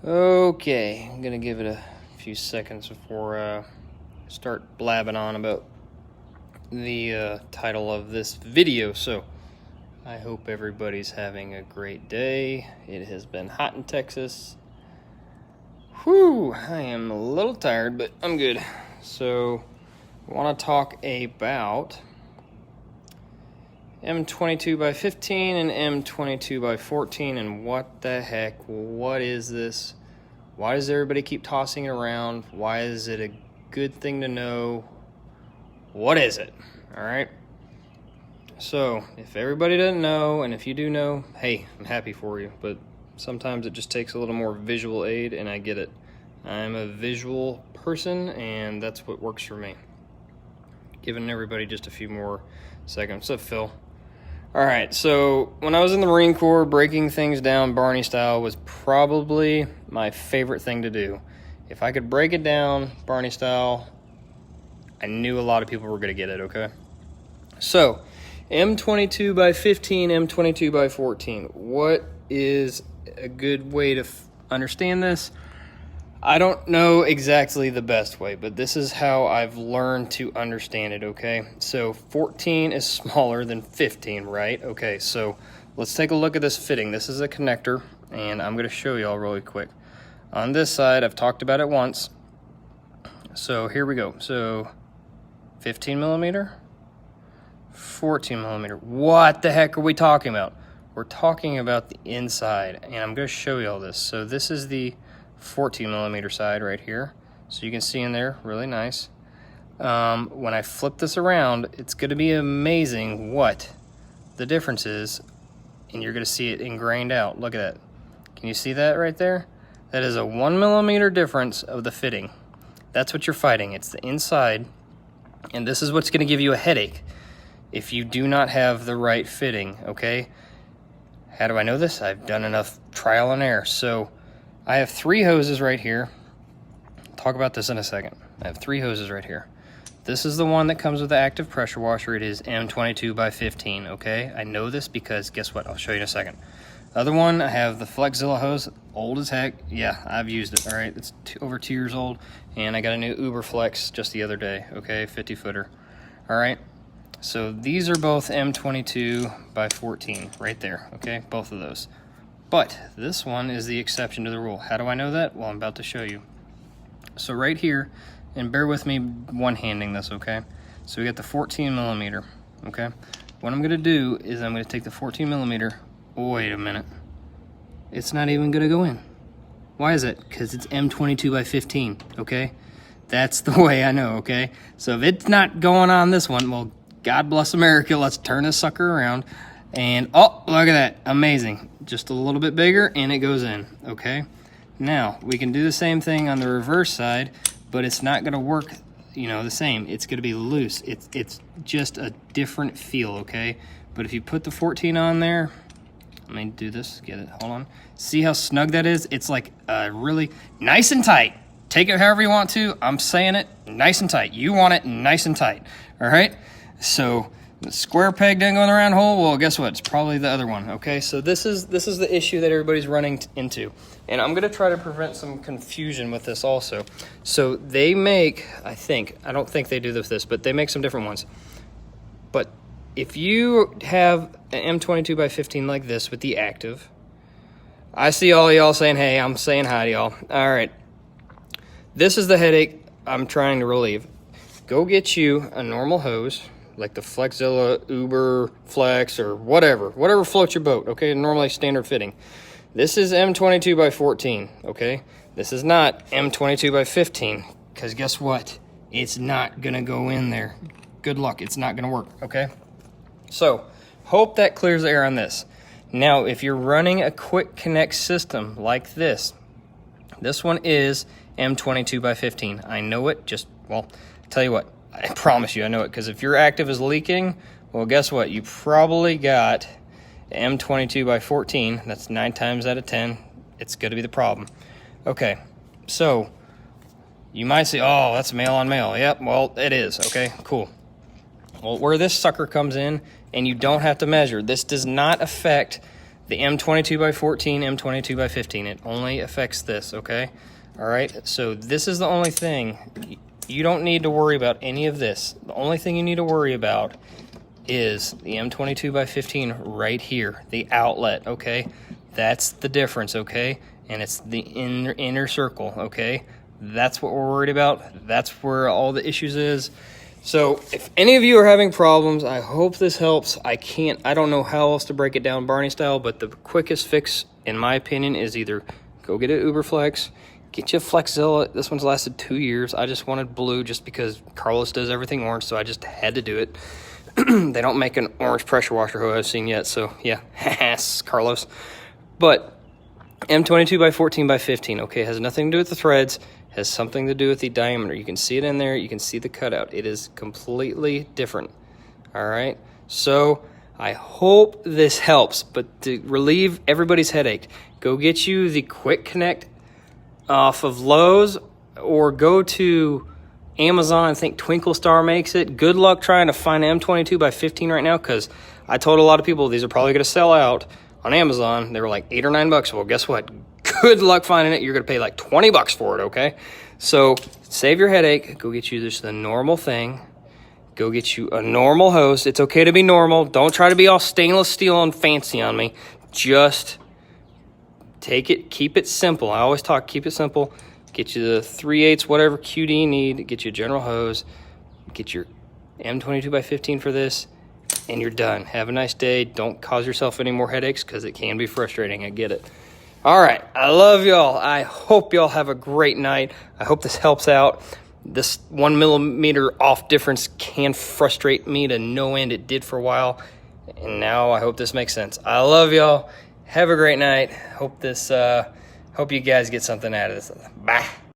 Okay, I'm gonna give it a few seconds before I start blabbing on about the title of this video. So I hope everybody's having a great day. It has been hot in Texas. Whew, I am a little tired, but I'm good. So I want to talk about M22 x 15 and M22 x 14, and what the heck, what is this? Why does everybody keep tossing it around? Why is it a good thing to know? What is it? All right. So if everybody doesn't know, and if you do know, hey, I'm happy for you, but sometimes it just takes a little more visual aid, and I get it. I'm a visual person, and that's what works for me. Giving everybody just a few more seconds. What's up, Phil? All right, so when I was in the Marine Corps, breaking things down Barney style was probably my favorite thing to do. If I could break it down Barney style, I knew a lot of people were going to get it, okay? So, M22 x 15, M22 x 14. What is a good way to understand this? I don't know exactly the best way, but this is how I've learned to understand it, okay? So 14 is smaller than 15, right? Okay, so let's take a look at this fitting. This is a connector, and I'm going to show you all really quick. On this side, I've talked about it once. So here we go. So 15 millimeter, 14 millimeter. What the heck are we talking about? We're talking about the inside, and I'm going to show you all this. So this is the 14 millimeter side right here, so you can see in there, really nice. When I flip this around, it's going to be amazing what the difference is, and you're going to see it ingrained out. Look at that. Can you see that right there? That is a 1 millimeter difference of the fitting. That's what you're fighting. It's the inside, and this is what's going to give you a headache if you do not have the right fitting, okay? How do I know this? I've done enough trial and error. So I have 3 hoses right here. I'll talk about this in a second. I have 3 hoses right here. This is the one that comes with the active pressure washer. It is M22 x 15, okay? I know this because guess what? I'll show you in a second. Other one, I have the Flexzilla hose, old as heck. Yeah, I've used it, all right? It's over 2 years old, and I got a new Uber Flex just the other day, okay? 50 footer, all right? So these are both M22 x 14 right there, okay? Both of those. But this one is the exception to the rule. How do I know that? Well, I'm about to show you. So right here, and bear with me one-handing this, okay? So we got the 14 millimeter, okay? What I'm gonna do is I'm gonna take the 14 millimeter, wait a minute. It's not even gonna go in. Why is it? Because it's M22 x 15, okay? That's the way I know, okay? So if it's not going on this one, well, God bless America, let's turn this sucker around. And, oh, look at that, amazing. Just a little bit bigger, and it goes in, okay? Now, we can do the same thing on the reverse side, but it's not gonna work, you know, the same. It's gonna be loose. It's just a different feel, okay? But if you put the 14 on there, let me do this, get it, hold on. See how snug that is? It's like really nice and tight. Take it however you want to. I'm saying it, nice and tight. You want it nice and tight, all right? So, the square peg didn't go in the round hole. Well, guess what? It's probably the other one. Okay, so this is the issue that everybody's running into, and I'm gonna try to prevent some confusion with this also. So they make, I don't think they do this, but they make some different ones. But if you have an M22 x 15 like this with the active, I see all y'all saying, "Hey, I'm saying hi to y'all." All right, this is the headache I'm trying to relieve. Go get you a normal hose, like the Flexzilla, Uber Flex, or whatever floats your boat, okay? Normally standard fitting. This is M22 x 14, okay? This is not M22 x 15, because guess what? It's not gonna go in there. Good luck, it's not gonna work, okay? So, hope that clears the air on this. Now, if you're running a quick connect system like this one is M22 x 15. I know it, well, tell you what, I promise you I know it, because if your active is leaking, well, guess what? You probably got M22 x 14. That's 9 times out of 10. It's going to be the problem. Okay, so you might say, oh, that's male on male. Yep, well, it is. Okay, cool. Well, where this sucker comes in, and you don't have to measure, this does not affect the M22x14, M22x15. It only affects this, okay? All right, so this is the only thing. You don't need to worry about any of this. The only thing you need to worry about is the M22x15 right here, the outlet, okay? That's the difference, okay? And it's the inner circle, okay? That's what we're worried about. That's where all the issues is. So if any of you are having problems, I hope this helps. I don't know how else to break it down Barney style, but the quickest fix, in my opinion, is either go get an Uberflex, get you a Flexzilla. This one's lasted 2 years. I just wanted blue just because Carlos does everything orange, so I just had to do it. They don't make an orange pressure washer who I've seen yet, so yeah, Carlos. But M22x14x15, okay, has nothing to do with the threads, has something to do with the diameter. You can see it in there, you can see the cutout. It is completely different, all right? So I hope this helps, but to relieve everybody's headache, go get you the Quick Connect off of Lowe's, or go to Amazon. I think Twinkle Star makes it. Good luck trying to find M22x15 right now, because I told a lot of people these are probably going to sell out on Amazon. They were like $8 or $9. Well, guess what? Good luck finding it. You're going to pay like $20 for it, okay? So save your headache. Go get you just the normal thing. Go get you a normal hose. It's okay to be normal. Don't try to be all stainless steel and fancy on me. Just take it, keep it simple. I always talk, keep it simple. Get you the 3/8 whatever QD you need. Get you a general hose. Get your M22x15 for this, and you're done. Have a nice day. Don't cause yourself any more headaches, because it can be frustrating. I get it. All right. I love y'all. I hope y'all have a great night. I hope this helps out. This 1 millimeter off difference can frustrate me to no end. It did for a while, and now I hope this makes sense. I love y'all. Have a great night. Hope you guys get something out of this. Bye.